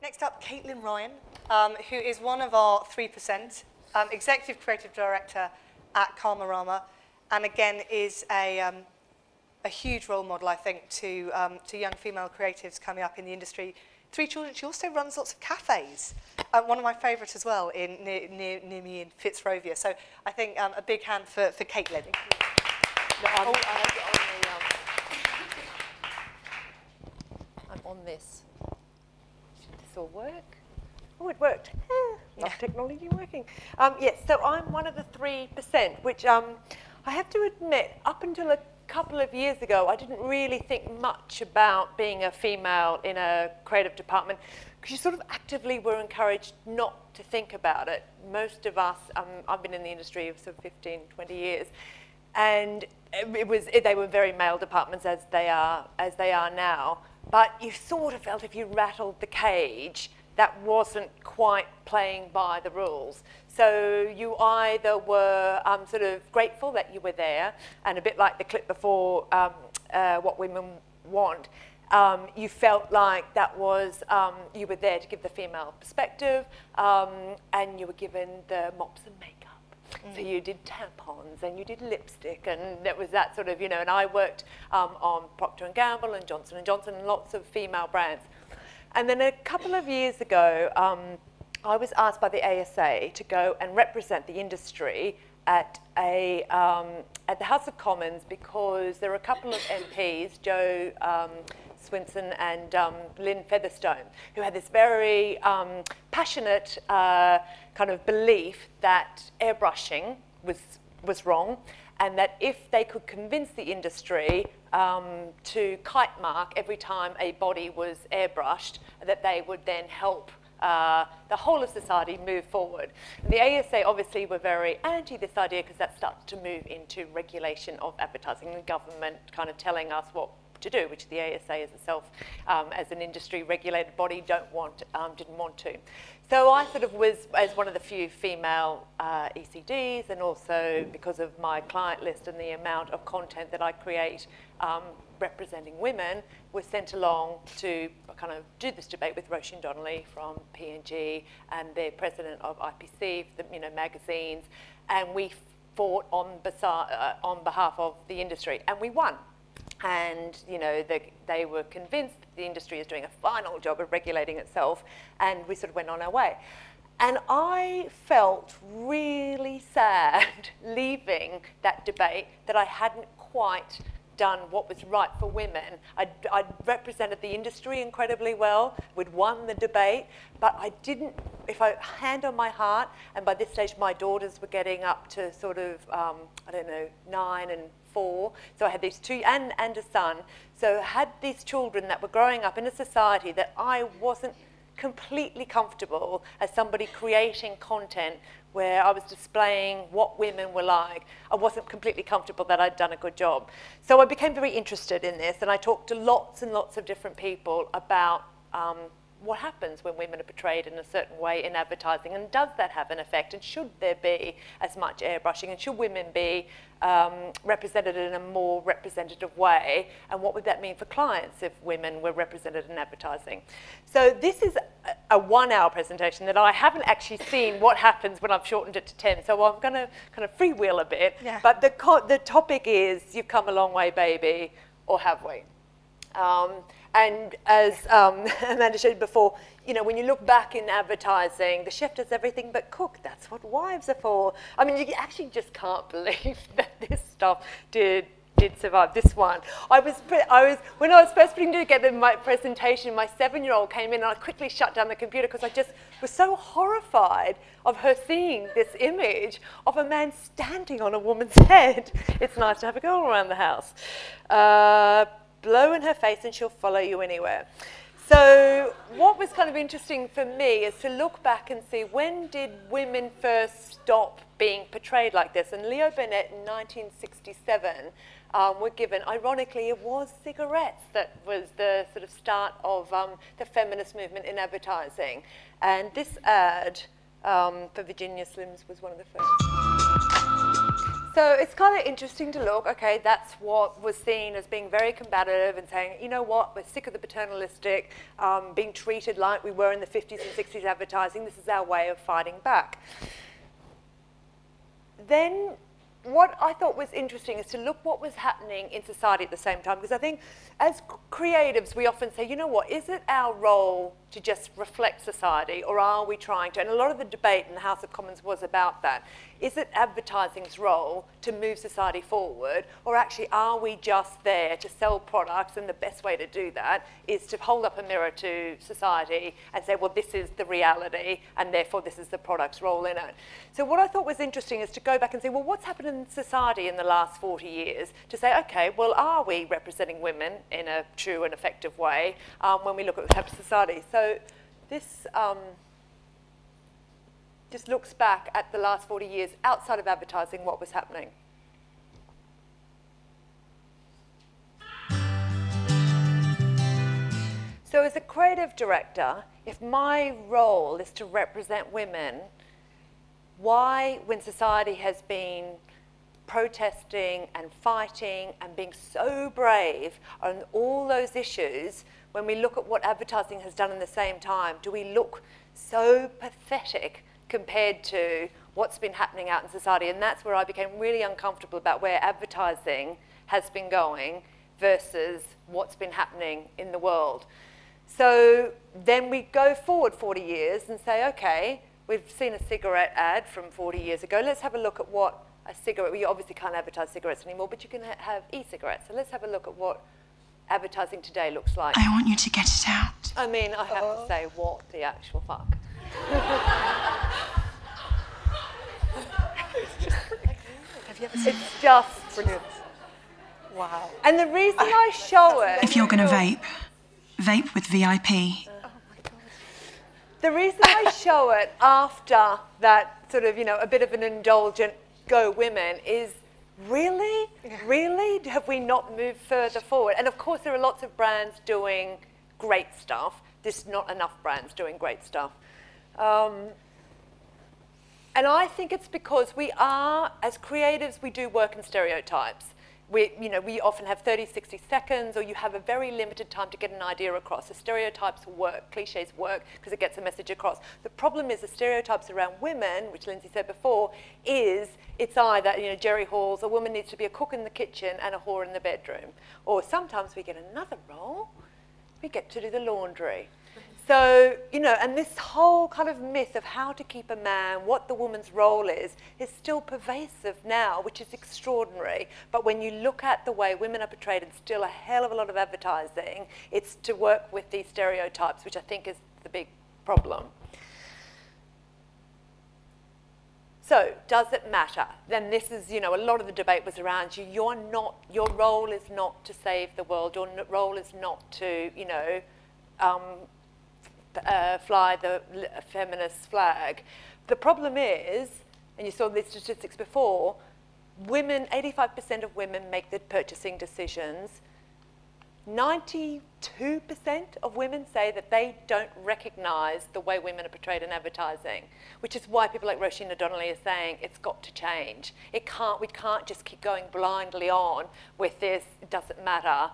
Next up, Caitlin Ryan, who is one of our 3%, Executive Creative Director at Karmarama, and again is a huge role model, I think, to young female creatives coming up in the industry. 3 children. She also runs lots of cafes. One of my favourites as well, near me in Fitzrovia. So I think a big hand for Caitlin. I'm on this. Should this all work? Oh, it worked. Love technology working. Yes, so I'm one of the 3%, which I have to admit, up until a couple of years ago, I didn't really think much about being a female in a creative department, because you sort of actively were encouraged not to think about it. Most of us, I've been in the industry for sort of 15, 20 years, and they were very male departments as they are now. But you sort of felt if you rattled the cage, that wasn't quite playing by the rules. So you either were sort of grateful that you were there, and a bit like the clip before, What Women Want, you felt like that was, you were there to give the female perspective, and you were given the mops and makeup. So you did tampons and you did lipstick, and that was that sort of, you know, and I worked on Procter & Gamble and Johnson & Johnson and lots of female brands. And then a couple of years ago, I was asked by the ASA to go and represent the industry at the House of Commons, because there were a couple of MPs, Jo Swinson and Lynn Featherstone, who had this very passionate kind of belief that airbrushing was wrong, and that if they could convince the industry to kite mark every time a body was airbrushed, that they would then help the whole of society move forward. And the ASA obviously were very anti this idea, because that starts to move into regulation of advertising, and government kind of telling us what to do, which the ASA as itself, as an industry regulated body, didn't want to. So I sort of was, as one of the few female ECDs, and also because of my client list and the amount of content that I create representing women, was sent along to kind of do this debate with Roisin Donnelly from P&G and the president of IPC, the magazines, and we fought on behalf of the industry, and we won. And they were convinced that the industry is doing a phenomenal job of regulating itself, and we sort of went on our way. And I felt really sad leaving that debate that I hadn't quite done what was right for women. I'd represented the industry incredibly well, we'd won the debate, but I didn't, if I hand on my heart, and by this stage my daughters were getting up to sort of, I don't know, 9 and 4, so I had these 2, and a son, so I had these children that were growing up in a society that I wasn't completely comfortable as somebody creating content where I was displaying what women were like. I wasn't completely comfortable that I'd done a good job. So I became very interested in this, and I talked to lots and lots of different people about what happens when women are portrayed in a certain way in advertising, and does that have an effect, and should there be as much airbrushing, and should women be represented in a more representative way, and what would that mean for clients if women were represented in advertising? So this is a 1-hour presentation that I haven't actually seen what happens when I've shortened it to 10, so I'm going to kind of freewheel a bit, but the topic is, you've come a long way, baby, or have we? And as Amanda showed before, when you look back in advertising, the chef does everything but cook. That's what wives are for. I mean, you actually just can't believe that this stuff did survive. This one. When I was first putting together my presentation, my 7-year-old came in, and I quickly shut down the computer because I just was so horrified of her seeing this image of a man standing on a woman's head. It's nice to have a girl around the house. Blow in her face and she'll follow you anywhere. So what was kind of interesting for me is to look back and see, when did women first stop being portrayed like this? And Leo Burnett in 1967 were given, ironically, it was cigarettes that was the sort of start of the feminist movement in advertising. And this ad for Virginia Slims was one of the first. So it's kind of interesting to look, okay, that's what was seen as being very combative and saying, you know what, we're sick of the paternalistic, being treated like we were in the 50s and 60s advertising. This is our way of fighting back. Then what I thought was interesting is to look what was happening in society at the same time, because I think as creatives we often say, you know what, is it our role to just reflect society, or are we trying to, and a lot of the debate in the House of Commons was about that, is it advertising's role to move society forward, or actually are we just there to sell products, and the best way to do that is to hold up a mirror to society and say, well, this is the reality and therefore this is the product's role in it. So what I thought was interesting is to go back and say, well, what's happened in society in the last 40 years to say, okay, well, are we representing women in a true and effective way when we look at the type of society? So this just looks back at the last 40 years outside of advertising, what was happening. So as a creative director, if my role is to represent women, why, when society has been protesting and fighting and being so brave on all those issues, when we look at what advertising has done in the same time, do we look so pathetic compared to what's been happening out in society? And that's where I became really uncomfortable about where advertising has been going versus what's been happening in the world. So then we go forward 40 years and say, okay, we've seen a cigarette ad from 40 years ago. Let's have a look at what a cigarette, well, you obviously can't advertise cigarettes anymore, but you can have e-cigarettes. So let's have a look at what advertising today looks like. I want you to get it out. I mean, I have to say, what the actual fuck? It's just brilliant. Wow. And the reason I show it... If you're going to vape, vape with VIP. The reason I show it after that sort of, you know, a bit of an indulgent go women is really, really, have we not moved further forward? And of course there are lots of brands doing great stuff. There's not enough brands doing great stuff. And I think it's because we are, as creatives, we do work in stereotypes. We often have 30, 60 seconds, or you have a very limited time to get an idea across. The stereotypes work, cliches work, because it gets a message across. The problem is the stereotypes around women, which Lindsay said before, is it's either, you know, Jerry Halls, a woman needs to be a cook in the kitchen and a whore in the bedroom. Or sometimes we get another role, we get to do the laundry. So, you know, and this whole kind of myth of how to keep a man, what the woman's role is still pervasive now, which is extraordinary. But when you look at the way women are portrayed in still a hell of a lot of advertising, it's to work with these stereotypes, which I think is the big problem. So, does it matter? Then this is, you know, a lot of the debate was around you. Your role is not to save the world. Your role is not to, you know, fly the feminist flag. The problem is, and you saw these statistics before, women, 85% of women make the purchasing decisions. 92% of women say that they don't recognise the way women are portrayed in advertising, which is why people like Roisin O'Donnelly are saying it's got to change. We can't just keep going blindly on with this, it doesn't matter.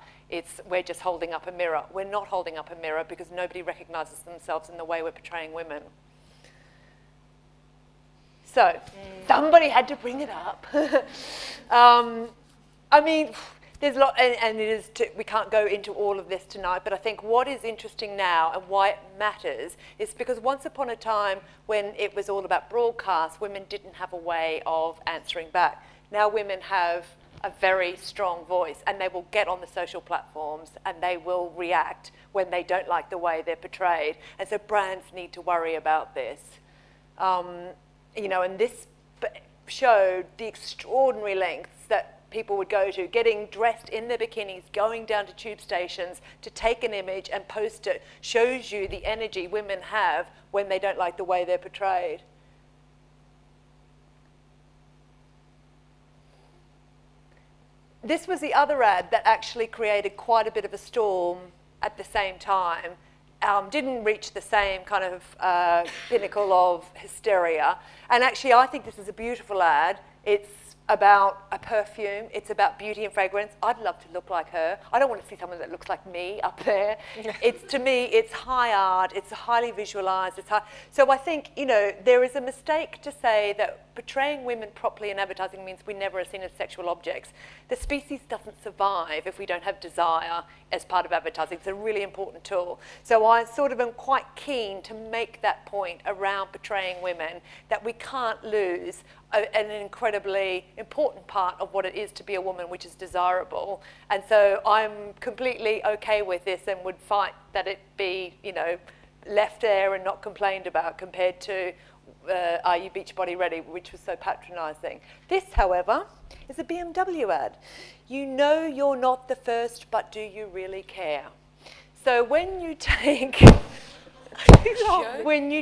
We're just holding up a mirror. We're not holding up a mirror because nobody recognises themselves in the way we're portraying women. So, somebody had to bring it up. I mean, there's a lot, and we can't go into all of this tonight, but I think what is interesting now and why it matters is because once upon a time when it was all about broadcast, women didn't have a way of answering back. Now women have a very strong voice, and they will get on the social platforms and they will react when they don't like the way they're portrayed. And so brands need to worry about this. You know, and this showed the extraordinary lengths that people would go to, getting dressed in their bikinis, going down to tube stations to take an image and post it, shows you the energy women have when they don't like the way they're portrayed. This was the other ad that actually created quite a bit of a storm at the same time. Didn't reach the same kind of pinnacle of hysteria. And actually, I think this is a beautiful ad. It's about a perfume. It's about beauty and fragrance. I'd love to look like her. I don't want to see someone that looks like me up there. To me, it's high art. It's highly visualized. So I think, you know, there is a mistake to say that portraying women properly in advertising means we never are seen as sexual objects. The species doesn't survive if we don't have desire as part of advertising. It's a really important tool. So I sort of am quite keen to make that point around portraying women, that we can't lose an incredibly important part of what it is to be a woman, which is desirable. And so I'm completely okay with this and would fight that it be, you know, left there and not complained about, compared to Are You Beach Body Ready, which was so patronising. This, however, is a BMW ad. You know you're not the first, but do you really care? So when you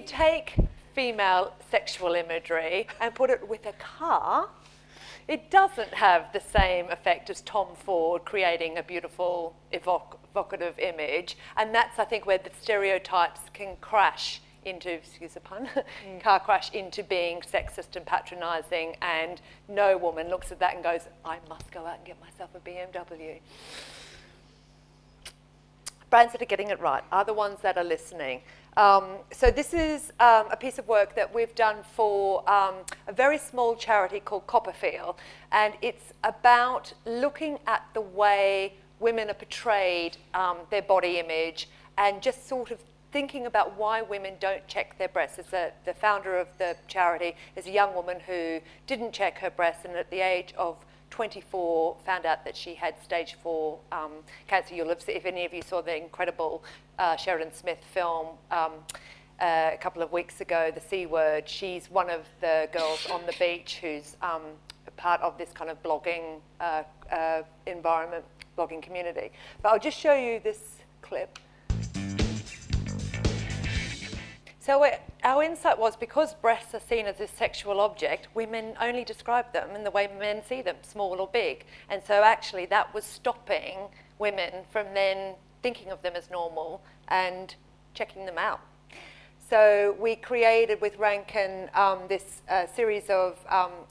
take female sexual imagery and put it with a car, it doesn't have the same effect as Tom Ford creating a beautiful, evocative image. And that's, I think, where the stereotypes can crash into, excuse the pun, car crash into being sexist and patronising, and no woman looks at that and goes, I must go out and get myself a BMW. Brands that are getting it right are the ones that are listening. So this is a piece of work that we've done for a very small charity called CoppaFeel, and it's about looking at the way women are portrayed, their body image, and just sort of thinking about why women don't check their breasts. The founder of the charity is a young woman who didn't check her breasts, and at the age of 24 found out that she had stage 4 cancer. You'll have, if any of you saw the incredible Sheridan Smith film a couple of weeks ago, The C Word, she's one of the girls on the beach who's part of this kind of blogging environment, blogging community. But I'll just show you this clip. So our insight was, because breasts are seen as a sexual object, women only describe them in the way men see them, small or big. And so actually that was stopping women from then thinking of them as normal and checking them out. So we created with Rankin this series of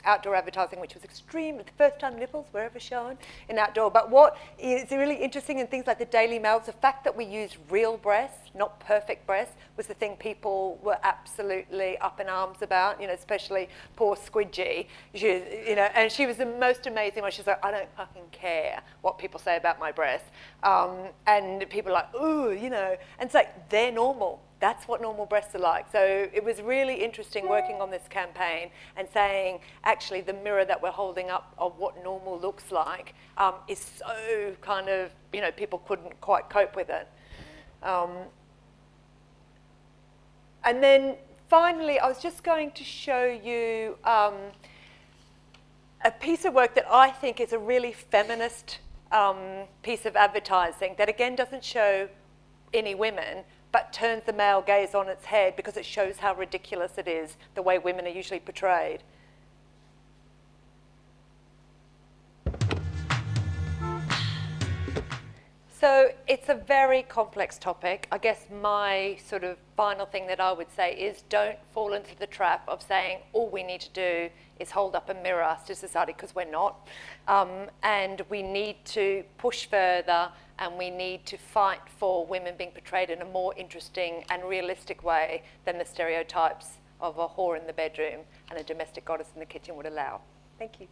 outdoor advertising, which was extreme. The first time nipples were ever shown in outdoor. But what is really interesting in things like the Daily Mail, the fact that we used real breasts, not perfect breasts, was the thing people were absolutely up in arms about. You know, especially poor Squidgy. And she was the most amazing one. She's like, I don't fucking care what people say about my breasts. And people are like, ooh, you know. And it's like, they're normal. That's what normal breasts are like. So it was really interesting working on this campaign and saying, actually, the mirror that we're holding up of what normal looks like is so kind of, you know, people couldn't quite cope with it. And then finally, I was just going to show you a piece of work that I think is a really feminist piece of advertising that, again, doesn't show any women, but turns the male gaze on its head because it shows how ridiculous it is, the way women are usually portrayed. So it's a very complex topic. I guess my sort of final thing that I would say is, don't fall into the trap of saying all we need to do is hold up a mirror to society, because we're not. And we need to push further, and we need to fight for women being portrayed in a more interesting and realistic way than the stereotypes of a whore in the bedroom and a domestic goddess in the kitchen would allow. Thank you.